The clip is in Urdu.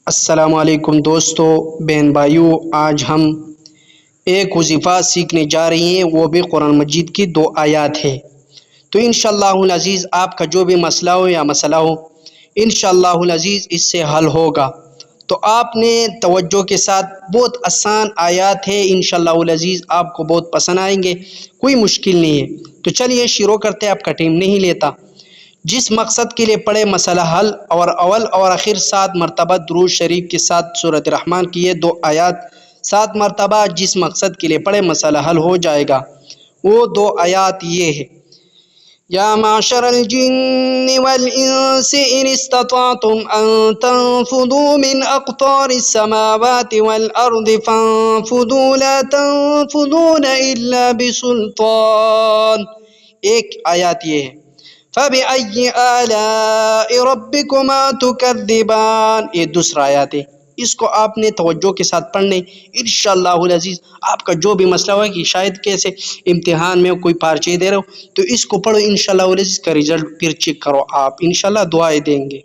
السلام علیکم دوستو، بہن بھائیوں، آج ہم ایک وظیفہ سیکھنے جا رہی ہیں، وہ بھی قرآن مجید کی 2 آیات ہے۔ تو انشاءاللہ العزیز آپ کا جو بھی مسئلہ ہو یا مسئلہ ہو، انشاءاللہ العزیز اس سے حل ہوگا۔ تو آپ نے توجہ کے ساتھ، بہت آسان آیات ہے، انشاءاللہ العزیز آپ کو بہت پسند آئیں گے، کوئی مشکل نہیں ہے۔ تو چلیے شروع کرتے، آپ کا ٹائم نہیں لیتا۔ جس مقصد کے لیے پڑھے مسئلہ حل، اور اول اور آخر 7 مرتبہ درود شریف کے ساتھ سورۃ الرحمن کی یہ 2 آیات 7 مرتبہ جس مقصد کے لیے پڑھے مسئلہ حل ہو جائے گا۔ وہ 2 آیات یہ ہے: یا معشر الجن والانس ان استطعتم ان تنفذوا من اقطار السماوات والارض فانفذوا لا تنفذون الا بسلطان۔ ایک آیات یہ ہے: فَبِأَيِّ آلَاءِ رَبِّكُمَا تُكَذِّبَانِ۔ یہ دوسرا آیات ہے، اس کو آپ نے توجہ کے ساتھ پڑھنے، انشاءاللہ العزیز آپ کا جو بھی مسئلہ ہو کہ شاید کیسے امتحان میں کوئی پارچے دے رہے ہو، تو اس کو پڑھو، انشاءاللہ العزیز کا رزلٹ پھر چیک کرو، آپ انشاءاللہ دعائیں دیں گے۔